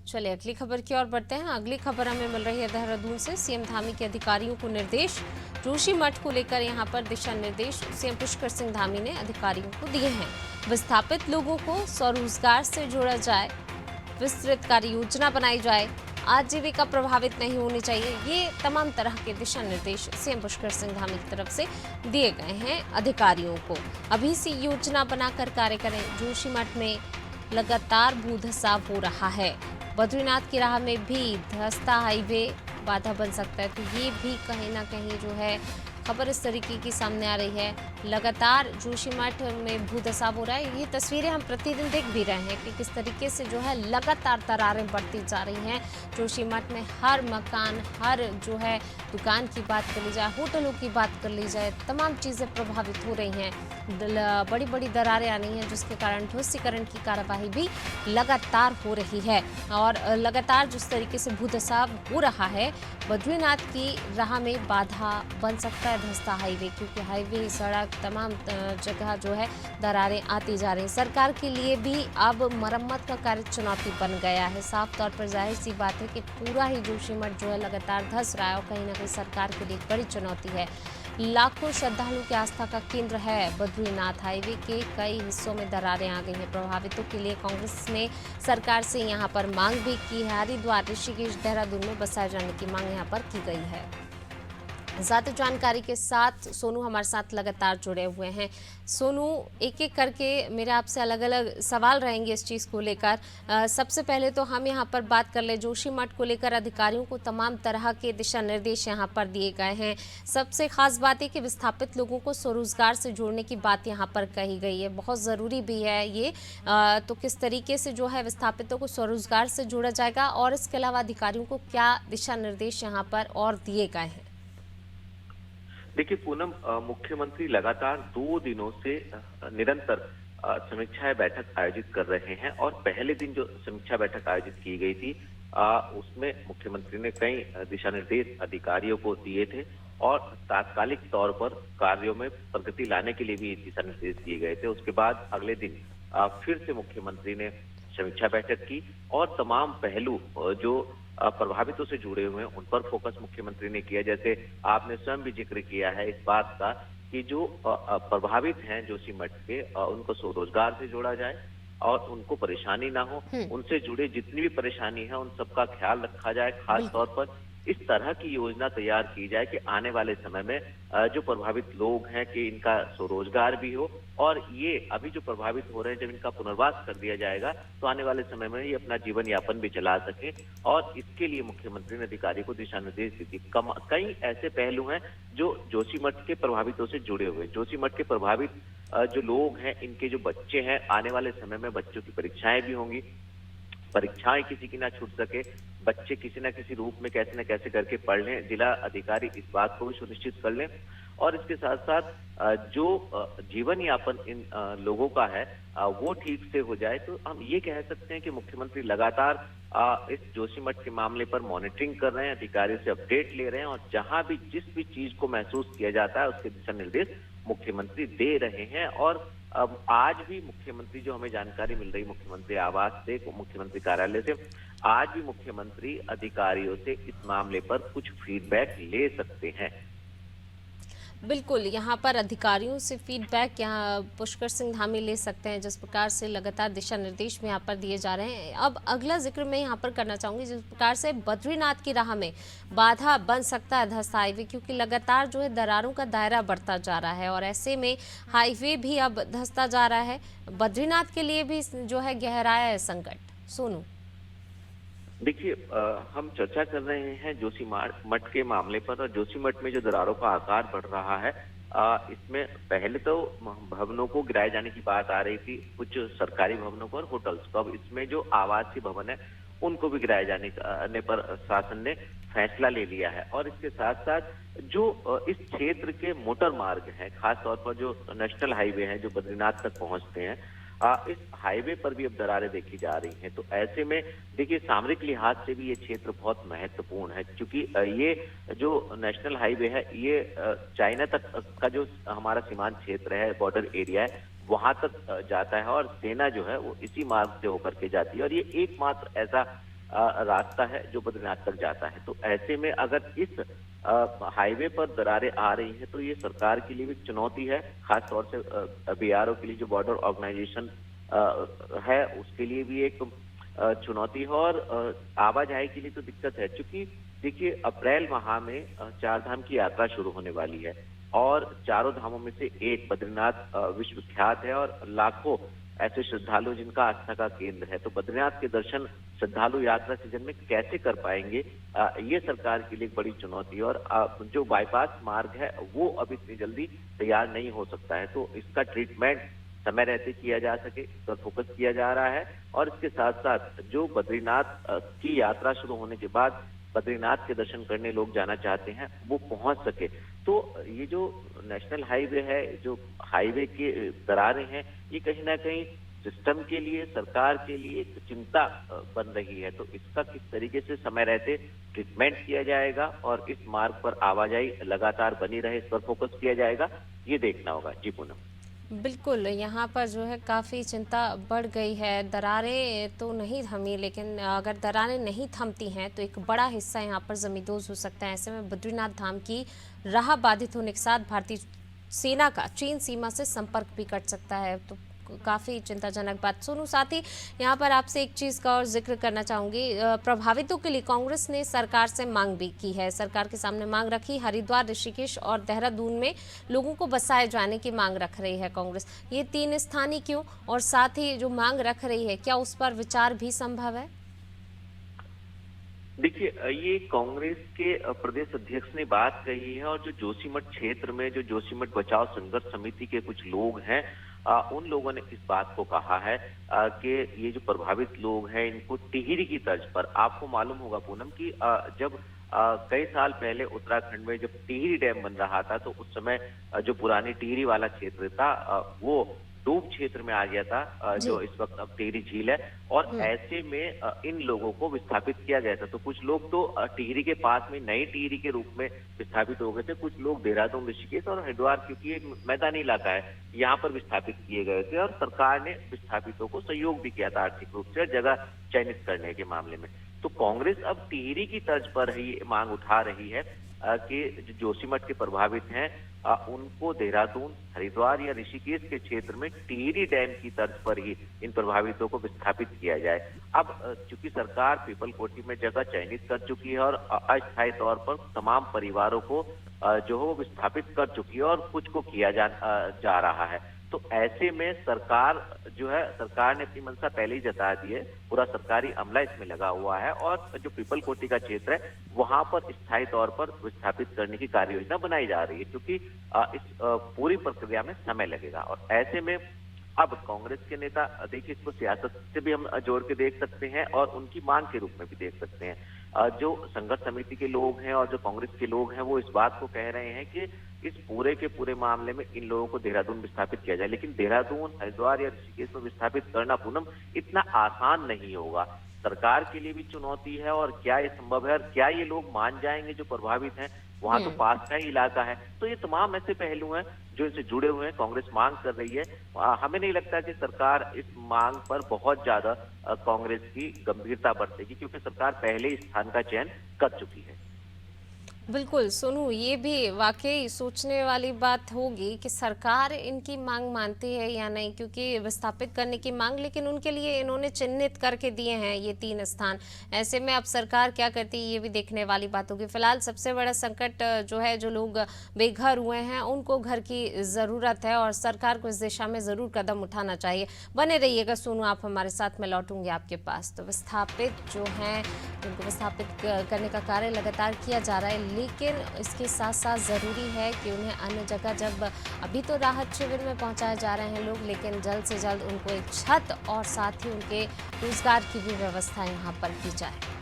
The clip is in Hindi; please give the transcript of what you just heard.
चलिए अगली खबर की ओर बढ़ते हैं। अगली खबर हमें मिल रही है देहरादून से। सीएम धामी के अधिकारियों को निर्देश। जोशी मठ को लेकर यहां पर दिशा निर्देश सीएम पुष्कर सिंह धामी ने अधिकारियों को दिए हैं। विस्थापित लोगों को स्वरोजगार से जोड़ा जाए, विस्तृत कार्य योजना बनाई जाए, आजीविका प्रभावित नहीं होनी चाहिए। ये तमाम तरह के दिशा निर्देश सीएम पुष्कर सिंह धामी की तरफ से दिए गए हैं अधिकारियों को। अभी से योजना बनाकर कार्य करें। जोशी मठ में लगातार भूधसाव हो रहा है। बद्रीनाथ की राह में भी धंसता हाईवे बाधा बन सकता है, तो ये भी कहीं ना कहीं जो है खबर इस तरीके की सामने आ रही है। लगातार जोशीमठ में भूधसाव हो रहा है। ये तस्वीरें हम प्रतिदिन देख भी रहे हैं कि किस तरीके से जो है लगातार दरारें बढ़ती जा रही हैं। जोशीमठ में हर मकान, हर जो है दुकान की बात कर ली जाए, होटलों की बात कर ली जाए, तमाम चीज़ें प्रभावित हो रही हैं। बड़ी बड़ी दरारें आ रही हैं, जिसके कारण ध्वस्तीकरण की कार्यवाही भी लगातार हो रही है। और लगातार जिस तरीके से भूधसाव हो रहा है, बद्रीनाथ की राह में बाधा बन सकता है धंसता हाईवे, क्योंकि हाईवे, सड़क, तमाम जगह जो है दरारें आती जा रही। सरकार के लिए भी अब मरम्मत का कार्य चुनौती बन गया है। साफ तौर पर जाहिर सी बात है कि पूरा ही जोशीमठ जो है लगातार धंस रहा है और कहीं ना कहीं सरकार के लिए एक बड़ी चुनौती है। लाखों श्रद्धालुओं की आस्था का केंद्र है बद्रीनाथ। हाईवे के कई हिस्सों में दरारें आ गई हैं। प्रभावितों के लिए कांग्रेस ने सरकार से यहां पर मांग भी की है। हरिद्वार, ऋषिकेश, देहरादून में बसाए जाने की मांग यहां पर की गई है। ज्यादा जानकारी के साथ सोनू हमारे साथ लगातार जुड़े हुए हैं। सोनू, एक एक करके मेरे आपसे अलग अलग सवाल रहेंगे इस चीज़ को लेकर। सबसे पहले तो हम यहाँ पर बात कर ले, जोशीमठ को लेकर अधिकारियों को तमाम तरह के दिशा निर्देश यहाँ पर दिए गए हैं। सबसे खास बात है कि विस्थापित लोगों को स्वरोजगार से जोड़ने की बात यहाँ पर कही गई है, बहुत ज़रूरी भी है ये। तो किस तरीके से जो है विस्थापितों को स्वरोजगार से जोड़ा जाएगा और इसके अलावा अधिकारियों को क्या दिशा निर्देश यहाँ पर और दिए गए हैं? देखिए पूनम, मुख्यमंत्री लगातार 2 दिनों से निरंतर समीक्षा बैठक आयोजित कर रहे हैं और पहले दिन जो समीक्षा बैठक आयोजित की गई थी उसमें मुख्यमंत्री ने कई दिशा निर्देश अधिकारियों को दिए थे और तात्कालिक तौर पर कार्यों में प्रगति लाने के लिए भी दिशा निर्देश दिए गए थे। उसके बाद अगले दिन फिर से मुख्यमंत्री ने समीक्षा बैठक की और तमाम पहलू जो प्रभावितों से जुड़े हुए हैं उन पर फोकस मुख्यमंत्री ने किया। जैसे आपने स्वयं भी जिक्र किया है इस बात का कि जो प्रभावित हैं जोशीमठ के, उनको स्वरोजगार से जोड़ा जाए और उनको परेशानी ना हो। उनसे जुड़े जितनी भी परेशानी है उन सबका ख्याल रखा जाए। खास तौर पर इस तरह की योजना तैयार की जाए कि आने वाले समय में जो प्रभावित लोग हैं कि इनका स्वरोजगार भी हो और ये अभी जो प्रभावित हो रहे हैं जब इनका पुनर्वास कर दिया जाएगा तो आने वाले समय में ये अपना जीवन यापन भी चला सके। और इसके लिए मुख्यमंत्री ने अधिकारी को दिशा निर्देश दी। कई ऐसे पहलू हैं जो जोशीमठ के प्रभावितों से जुड़े हुए। जोशीमठ के प्रभावित जो लोग हैं, इनके जो बच्चे हैं, आने वाले समय में बच्चों की परीक्षाएं भी होंगी। परीक्षाएं किसी की ना छूट सके, बच्चे किसी न किसी रूप में कैसे न कैसे करके पढ़ लें। जिला अधिकारी इस बात को भी सुनिश्चित कर लें और इसके साथ साथ जो जीवन यापन इन लोगों का है वो ठीक से हो जाए। तो हम ये कह सकते हैं कि मुख्यमंत्री लगातार इस जोशीमठ के मामले पर मॉनिटरिंग कर रहे हैं, अधिकारियों से अपडेट ले रहे हैं और जहां भी जिस भी चीज को महसूस किया जाता है उसके दिशा निर्देश मुख्यमंत्री दे रहे हैं। और अब आज भी मुख्यमंत्री, जो हमें जानकारी मिल रही मुख्यमंत्री आवास से, मुख्यमंत्री कार्यालय से, आज भी मुख्यमंत्री अधिकारियों से इस मामले पर कुछ फीडबैक ले सकते हैं। बिल्कुल, यहाँ पर अधिकारियों से फीडबैक यहाँ पुष्कर सिंह धामी ले सकते हैं, जिस प्रकार से लगातार दिशा निर्देश में यहाँ पर दिए जा रहे हैं। अब अगला जिक्र मैं यहाँ पर करना चाहूँगी, जिस प्रकार से बद्रीनाथ की राह में बाधा बन सकता है धंसता हाईवे, क्योंकि लगातार जो है दरारों का दायरा बढ़ता जा रहा है और ऐसे में हाईवे भी अब धंसता जा रहा है। बद्रीनाथ के लिए भी जो है गहराया है संकट। सोनू, देखिए, हम चर्चा कर रहे हैं जोशीमठ के मामले पर और जोशीमठ में जो दरारों का आकार बढ़ रहा है, इसमें पहले तो भवनों को गिराए जाने की बात आ रही थी, कुछ सरकारी भवनों को और होटल्स को। अब इसमें जो आवासीय भवन है उनको भी गिराए जाने पर शासन ने फैसला ले लिया है। और इसके साथ साथ जो इस क्षेत्र के मोटर मार्ग हैं, खासतौर पर जो नेशनल हाईवे हैं जो बद्रीनाथ तक पहुंचते हैं, इस हाईवे पर भी अब दरारें देखी जा रही हैं। तो ऐसे में देखिए, सामरिक लिहाज से भी ये क्षेत्र बहुत महत्वपूर्ण है, क्योंकि ये जो नेशनल हाईवे है ये चाइना तक का जो हमारा सीमांत क्षेत्र है, बॉर्डर एरिया है, वहां तक जाता है और सेना जो है वो इसी मार्ग से होकर के जाती है। और ये एकमात्र ऐसा रास्ता है जो बद्रीनाथ तक जाता है। तो ऐसे में अगर इस हाईवे पर दरारें आ रही हैं तो ये सरकार के लिए भी चुनौती है, खास तौर से बीआरओ के लिए जो बॉर्डर ऑर्गेनाइजेशन है उसके लिए भी एक चुनौती है, और आवाजाही के लिए तो दिक्कत है, क्योंकि देखिए अप्रैल माह में चार धाम की यात्रा शुरू होने वाली है और चारों धामों में से एक बद्रीनाथ विश्वविख्यात है और लाखों ऐसे श्रद्धालु जिनका आस्था का केंद्र है। तो बद्रीनाथ के दर्शन श्रद्धालु यात्रा सीजन में कैसे कर पाएंगे, ये सरकार के लिए एक बड़ी चुनौती है। और जो बाईपास मार्ग है वो अब इतनी जल्दी तैयार नहीं हो सकता है, तो इसका ट्रीटमेंट समय रहते किया जा सके, इस पर फोकस किया जा रहा है। और इसके साथ साथ जो बद्रीनाथ की यात्रा शुरू होने के बाद बद्रीनाथ के दर्शन करने लोग जाना चाहते हैं वो पहुंच सके। तो ये जो नेशनल हाईवे है, जो हाईवे के दरारें हैं, ये कहीं ना कहीं सिस्टम के लिए, सरकार के लिए एक चिंता बन रही है। तो इसका किस तरीके से समय रहते ट्रीटमेंट किया जाएगा और इस मार्ग पर आवाजाही लगातार बनी रहे, इस पर फोकस किया जाएगा, ये देखना होगा। जी पूनम। बिल्कुल, यहाँ पर जो है काफ़ी चिंता बढ़ गई है। दरारें तो नहीं थमी, लेकिन अगर दरारें नहीं थमती हैं तो एक बड़ा हिस्सा यहाँ पर ज़मींदोज़ हो सकता है। ऐसे में बद्रीनाथ धाम की राह बाधित होने के साथ भारतीय सेना का चीन सीमा से संपर्क भी कट सकता है, तो काफ़ी चिंताजनक बात। सोनू, साथ ही यहाँ पर आपसे एक चीज़ का और जिक्र करना चाहूँगी। प्रभावितों के लिए कांग्रेस ने सरकार से मांग भी की है, सरकार के सामने मांग रखी। हरिद्वार, ऋषिकेश और देहरादून में लोगों को बसाए जाने की मांग रख रही है कांग्रेस। ये तीन स्थानीय क्यों, और साथ ही जो मांग रख रही है क्या उस पर विचार भी संभव है? देखिए, ये कांग्रेस के प्रदेश अध्यक्ष ने बात कही है, और जो जोशीमठ क्षेत्र में जो जोशीमठ बचाव संघर्ष समिति के कुछ लोग हैं, उन लोगों ने इस बात को कहा है कि ये जो प्रभावित लोग हैं इनको टिहरी की तर्ज पर, आपको मालूम होगा पूनम कि जब कई साल पहले उत्तराखंड में जब टिहरी डैम बन रहा था तो उस समय जो पुरानी टिहरी वाला क्षेत्र था वो डूब क्षेत्र में आ गया था, जो इस वक्त अब टिहरी झील है। और ऐसे में इन लोगों को विस्थापित किया गया था। तो कुछ लोग तो टिहरी के पास में नई टिहरी के रूप में विस्थापित हो गए थे, कुछ लोग देहरादून, ऋषिकेश और हरिद्वार, क्योंकि एक मैदानी इलाका है, यहाँ पर विस्थापित किए गए थे। और सरकार ने विस्थापितों को सहयोग भी किया था आर्थिक रूप से जगह चयनित करने के मामले में। तो कांग्रेस अब टिहरी की तर्ज पर ही मांग उठा रही है कि जो जोशीमठ के प्रभावित हैं उनको देहरादून, हरिद्वार या ऋषिकेश के क्षेत्र में टिहरी डैम की तर्ज पर ही इन प्रभावितों को विस्थापित किया जाए। अब चूंकि सरकार पीपलकोटी में जगह चयनित कर चुकी है और अस्थायी तौर पर तमाम परिवारों को जो है वो विस्थापित कर चुकी है और कुछ को किया जा रहा है। तो ऐसे में सरकार जो है, सरकार ने अपनी मंशा पहले ही जता दी है, पूरा सरकारी अमला इसमें लगा हुआ है और जो पीपलकोटी का क्षेत्र है वहां पर स्थायी तौर पर विस्थापित करने की कार्य योजना बनाई जा रही है, क्योंकि इस पूरी प्रक्रिया में समय लगेगा। और ऐसे में अब कांग्रेस के नेता, देखिए इसको सियासत से भी हम जोड़ के देख सकते हैं और उनकी मांग के रूप में भी देख सकते हैं। जो संघर्ष समिति के लोग हैं और जो कांग्रेस के लोग हैं वो इस बात को कह रहे हैं कि इस पूरे के पूरे मामले में इन लोगों को देहरादून विस्थापित किया जाए, लेकिन देहरादून, हरिद्वार या ऋषिकेश में विस्थापित करना पूनम इतना आसान नहीं होगा। सरकार के लिए भी चुनौती है और क्या ये संभव है और क्या ये लोग मान जाएंगे जो प्रभावित हैं, वहां तो पास का ही इलाका है। तो ये तमाम ऐसे पहलू हैं जो इनसे जुड़े हुए हैं, कांग्रेस मांग कर रही है। हमें नहीं लगता कि सरकार इस मांग पर बहुत ज्यादा कांग्रेस की गंभीरता बरतेगी, क्योंकि सरकार पहले इस स्थान का चयन कर चुकी है। बिल्कुल सोनू, ये भी वाकई सोचने वाली बात होगी कि सरकार इनकी मांग मानती है या नहीं, क्योंकि विस्थापित करने की मांग, लेकिन उनके लिए इन्होंने चिन्हित करके दिए हैं ये तीन स्थान। ऐसे में अब सरकार क्या करती है ये भी देखने वाली बात होगी। फिलहाल सबसे बड़ा संकट जो है, जो लोग बेघर हुए हैं उनको घर की ज़रूरत है और सरकार को इस दिशा में ज़रूर कदम उठाना चाहिए। बने रहिएगा सोनू, आप हमारे साथ, में लौटूंगी आपके पास। तो विस्थापित जो हैं उनको विस्थापित करने का कार्य लगातार किया जा रहा है, लेकिन इसके साथ साथ ज़रूरी है कि उन्हें अन्य जगह, जब अभी तो राहत शिविर में पहुंचाए जा रहे हैं लोग, लेकिन जल्द से जल्द उनको एक छत और साथ ही उनके रोजगार की भी व्यवस्था यहाँ पर की जाए।